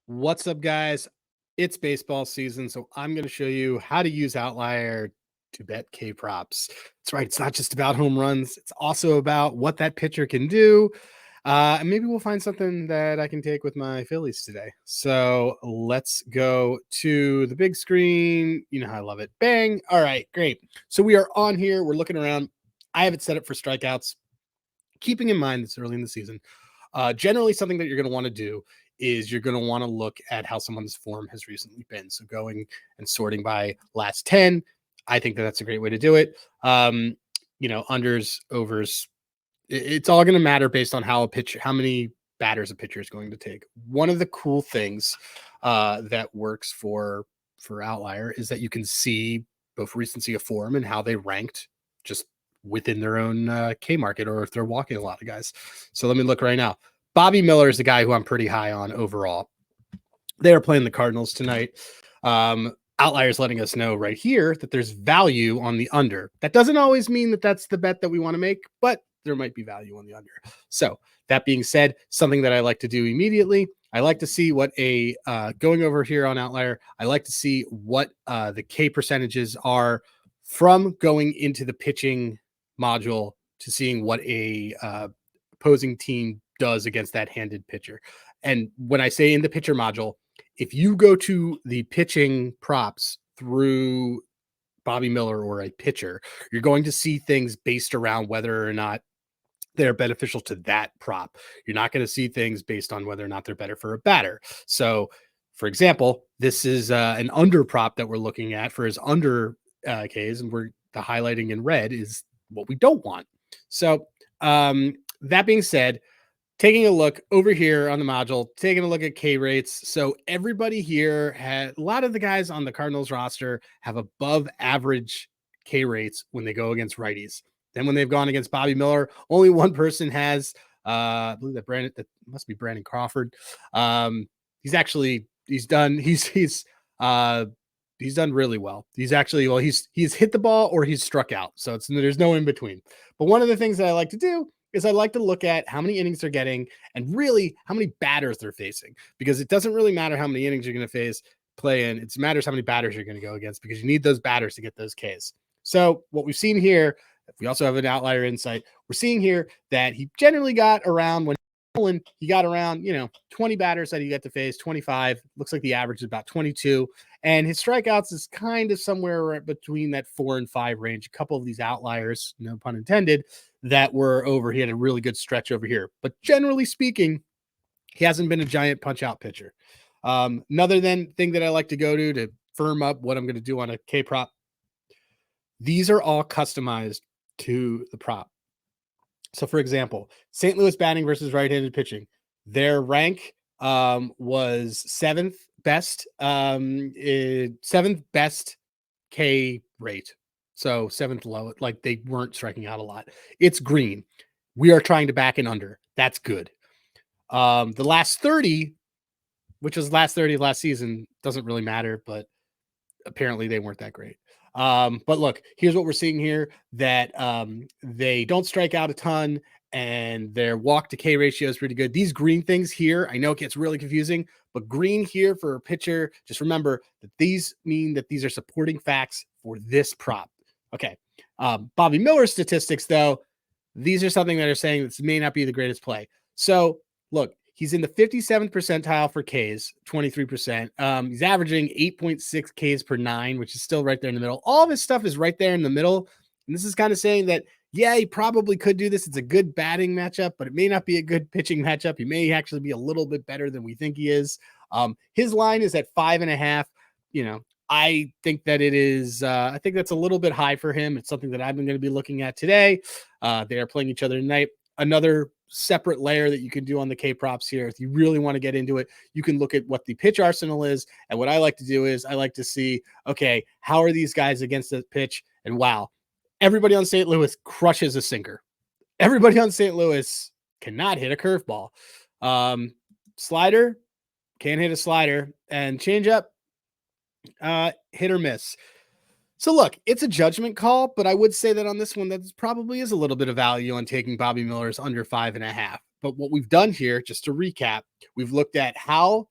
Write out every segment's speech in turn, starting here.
What's up, guys? It's baseball season, so I'm going to show you how to use Outlier to bet K props. That's right. It's not just about home runs. It's also about what that pitcher can do. And maybe we'll find something that I can take with my Phillies today. So let's go to the big screen. You know how I love it. Bang. All right, great. So we are on here. We're looking around. I have it set up for strikeouts. Keeping in mind it's early in the season, generally something that you're going to want to do is you're going to want to look at how someone's form has recently been. So going and sorting by last 10, I think that that's a great way to do it. Unders, overs, it's all going to matter based on how many batters a pitcher is going to take. One of the cool things that works for Outlier is that you can see both recency of form and how they ranked just within their own K market, or if they're walking a lot of guys. So let me look right now. Bobby Miller is the guy who I'm pretty high on overall. They are playing the Cardinals tonight. Outliers letting us know right here that there's value on the under. That doesn't always mean that that's the bet that we want to make, but there might be value on the under. So that being said, something that I like to do immediately, I like to see what going over here on Outlier, I like to see what the K percentages are from going into the pitching module to seeing what a opposing team does against that handed pitcher. And when I say in the pitcher module, if you go to the pitching props through Bobby Miller or a pitcher, you're going to see things based around whether or not they're beneficial to that prop. You're not going to see things based on whether or not they're better for a batter. So, for example, this is an under prop that we're looking at for his under Ks, and the highlighting in red is what we don't want. So, that being said, taking a look over here on the module, taking a look at K rates. So everybody here a lot of the guys on the Cardinals roster have above average K rates when they go against righties. Then when they've gone against Bobby Miller, only one person has, I believe that must be Brandon Crawford. He's done really well. He's hit the ball or he's struck out. So there's no in between. But one of the things that I like to do is I like to look at how many innings they're getting and really how many batters they're facing, because it doesn't really matter how many innings you're going to play in. It matters how many batters you're going to go against, because you need those batters to get those Ks. So what we've seen here, we also have an outlier insight. We're seeing here that he generally got around, when he got around, 20 batters that he got to face, 25. Looks like the average is about 22. And his strikeouts is kind of somewhere right between that 4 and 5 range. A couple of these outliers, no pun intended, that were over. He had a really good stretch over here. But generally speaking, he hasn't been a giant punch-out pitcher. Another thing that I like to go to firm up what I'm going to do on a K prop, these are all customized to the prop. So, for example, St. Louis batting versus right-handed pitching, their rank was seventh best K rate. So seventh low, like they weren't striking out a lot. It's green. We are trying to back and under. That's good. The last 30, which was last 30 of last season, doesn't really matter, but apparently they weren't that great. But look, here's what we're seeing here, that they don't strike out a ton and their walk to K ratio is pretty good. These green things here, I know it gets really confusing, but green here for a pitcher, just remember that these mean that these are supporting facts for this prop. Okay. Bobby Miller's statistics, though, these are something that are saying this may not be the greatest play. So look, he's in the 57th percentile for Ks, 23%. He's averaging 8.6 Ks per 9, which is still right there in the middle. All this stuff is right there in the middle. And this is kind of saying that, yeah, he probably could do this. It's a good batting matchup, but it may not be a good pitching matchup. He may actually be a little bit better than we think he is. His line is at 5.5. I think that it is, I think that's a little bit high for him. It's something that I'm going to be looking at today. They are playing each other tonight. Another separate layer that you can do on the K props here, if you really want to get into it, you can look at what the pitch arsenal is. And what I like to do is I like to see, okay, how are these guys against the pitch? And wow, everybody on St. Louis crushes a sinker. Everybody on St. Louis cannot hit a curveball. Slider, can't hit a slider, and changeup, hit or miss. So look, it's a judgment call, but I would say that on this one, that probably is a little bit of value on taking Bobby Miller's under 5.5. But what we've done here, just to recap, we've looked at how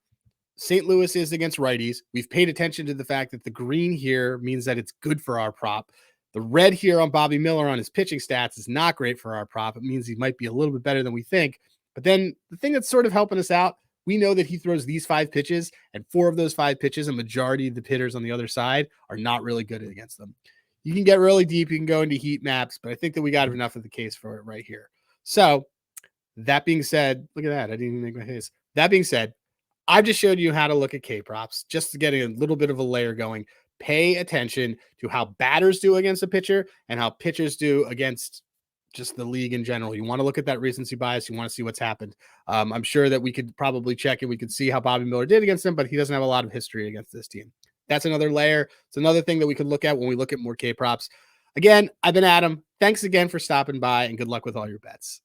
St. Louis is against righties. We've paid attention to the fact that the green here means that it's good for our prop. The red here on Bobby Miller on his pitching stats is not great for our prop. It means he might be a little bit better than we think. But then the thing that's sort of helping us out, we know that he throws these 5 pitches, and 4 of those 5 pitches, a majority of the hitters on the other side are not really good against them. You can get really deep. You can go into heat maps, but I think that we got enough of the case for it right here. So that being said, look at that. I didn't even make my face. That being said, I've just showed you how to look at K props, just to getting a little bit of a layer going. Pay attention to how batters do against a pitcher and how pitchers do against just the league in general. You want to look at that recency bias. You want to see what's happened. I'm sure that we could probably check it. We could see how Bobby Miller did against him, but he doesn't have a lot of history against this team. That's another layer. It's another thing that we could look at when we look at more K props. Again, I've been Adam. Thanks again for stopping by, and good luck with all your bets.